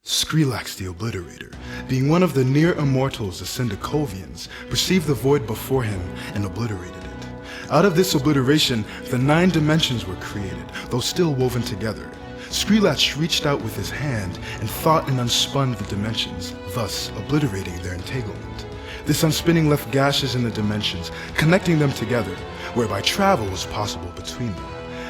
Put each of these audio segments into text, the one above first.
Skrillex the Obliterator, being one of the near-immortals the Syndicovians, perceived the void before him and obliterated it. Out of this obliteration, the 9 dimensions were created, though still woven together. Skrillex reached out with his hand and thought and unspun the dimensions, thus obliterating their entanglement. This unspinning left gashes in the dimensions, connecting them together, whereby travel was possible between them.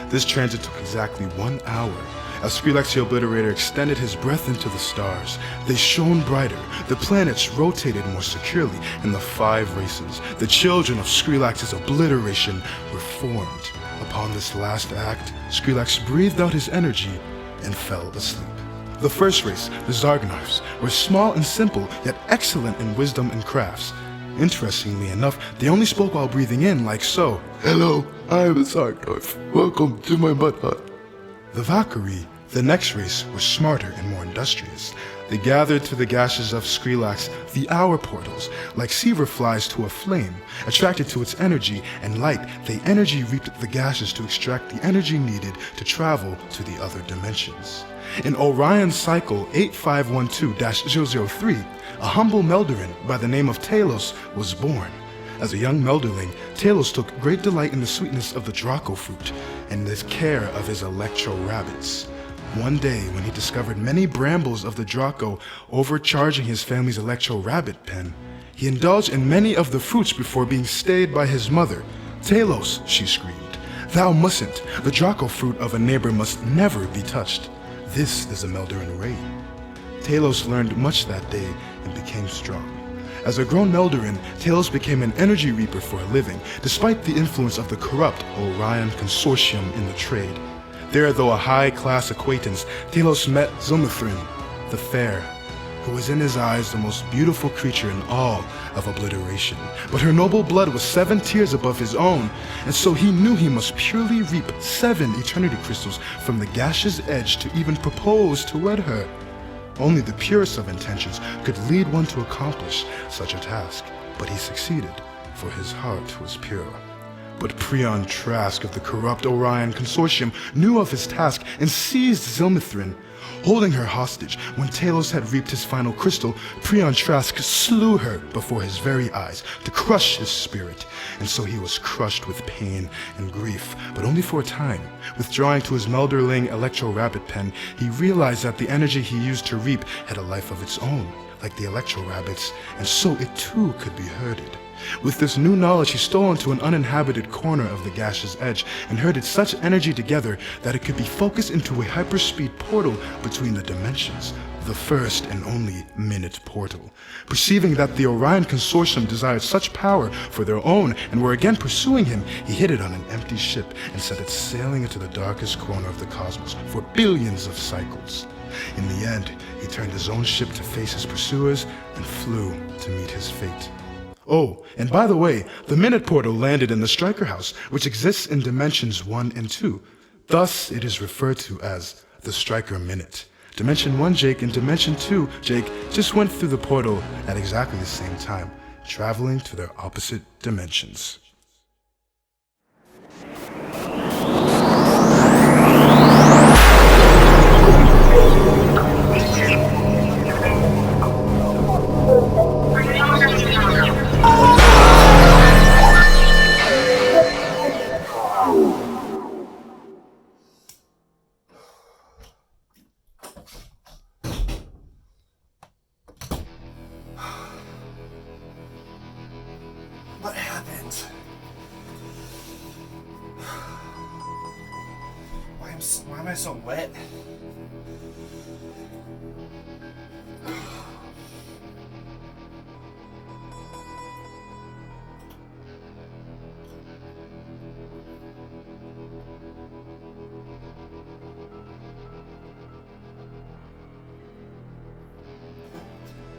This transit took exactly 1 hour. As Skrillex the Obliterator extended his breath into the stars, they shone brighter, the planets rotated more securely, and the 5 races, the children of Skrillex's obliteration, were formed. Upon this last act, Skrillex breathed out his energy and fell asleep. The first race, the Zargnarfs, were small and simple, yet excellent in wisdom and crafts. Interestingly enough, they only spoke while breathing in, like so. "Hello, I am a Zargnarf. Welcome to my mud hut." The Valkyrie, the next race, were smarter and more industrious. They gathered to the gashes of Skrillex the hour portals, like seaver flies to a flame. Attracted to its energy and light, they energy reaped the gashes to extract the energy needed to travel to the other dimensions. In Orion's Cycle 8512-003, a humble Melderin by the name of Talos was born. As a young Melderling, Talos took great delight in the sweetness of the Draco fruit and the care of his Electro rabbits. One day, when he discovered many brambles of the Draco overcharging his family's Electro rabbit pen, he indulged in many of the fruits before being stayed by his mother. "Talos," she screamed, "thou mustn't. The Draco fruit of a neighbor must never be touched. This is a Melderin ray." Talos learned much that day and became strong. As a grown Melderin, Talos became an energy reaper for a living, despite the influence of the corrupt Orion Consortium in the trade. There, though a high-class acquaintance, Talos met Zilmithrin, the Fair, who was in his eyes the most beautiful creature in all of obliteration. But her noble blood was 7 tiers above his own, and so he knew he must purely reap 7 eternity crystals from the gaseous edge to even propose to wed her. Only the purest of intentions could lead one to accomplish such a task, but he succeeded, for his heart was pure. But Prion Trask of the corrupt Orion Consortium knew of his task and seized Zilmithrin. Holding her hostage, when Talos had reaped his final crystal, Prion Trask slew her before his very eyes to crush his spirit. And so he was crushed with pain and grief, but only for a time. Withdrawing to his Melderling Electro Rabbit pen, he realized that the energy he used to reap had a life of its own, like the Electro Rabbits, and so it too could be herded. With this new knowledge, he stole into an uninhabited corner of the gaseous edge and herded such energy together that it could be focused into a hyperspeed portal between the dimensions, the first and only minute portal. Perceiving that the Orion Consortium desired such power for their own and were again pursuing him, he hid it on an empty ship and sent it sailing into the darkest corner of the cosmos for billions of cycles. In the end, he turned his own ship to face his pursuers and flew to meet his fate. Oh, and by the way, the Minute Portal landed in the Stryker House, which exists in Dimensions 1 and 2. Thus, it is referred to as the Stryker Minute. Dimension 1 Jake and Dimension 2 Jake just went through the portal at exactly the same time, traveling to their opposite dimensions. What happened? Why am I so wet?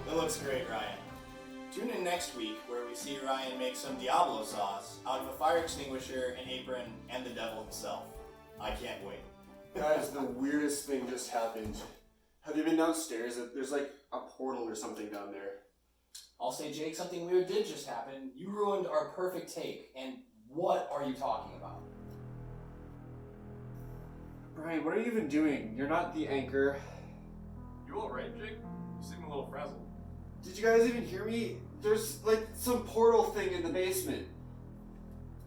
That looks great, Ryan. Tune in next week where we see Ryan make some Diablo sauce out of a fire extinguisher, an apron, and the devil himself. I can't wait. Guys, the weirdest thing just happened. Have you been downstairs? There's like a portal or something down there. I'll say, Jake, something weird did just happen. You ruined our perfect take, and what are you talking about? Brian, what are you even doing? You're not the anchor. You alright, Jake? You seem a little frazzled. Did you guys even hear me? There's like some portal thing in the basement.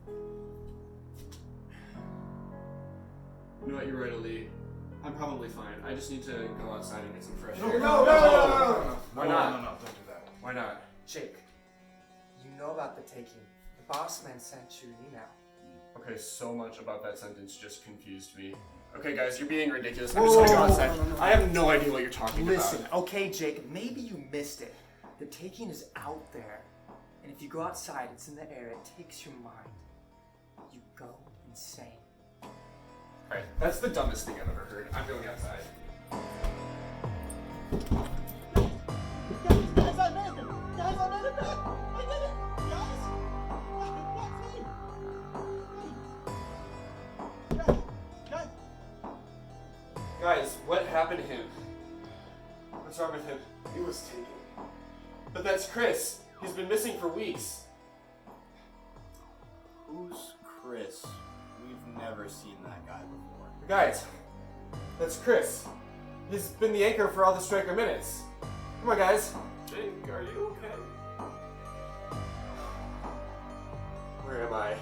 You know what, you're right, Ali. I'm probably fine. I just need to go outside and get some fresh air. No, Why not? No, don't do that. Why not? Jake, you know about the taking. The boss man sent you an email. Okay, so much about that sentence just confused me. Okay, guys, you're being ridiculous. I'm just gonna go outside. no. I have no idea what you're talking Listen, about. okay, Jake, maybe you missed it. The taking is out there. And if you go outside, it's in the air, it takes your mind. You go insane. Alright, that's the dumbest thing I've ever heard. I'm going outside. Guys, I made it! Guys, I made it back! I did it! Guys! Guys! Guys, what happened to him? What's wrong with him? He was taken. But that's Chris. He's been missing for weeks. Who's Chris? We've never seen that guy before. Guys, that's Chris. He's been the anchor for all the Stryker Minutes. Come on, guys. Jake, are you okay? Where am I?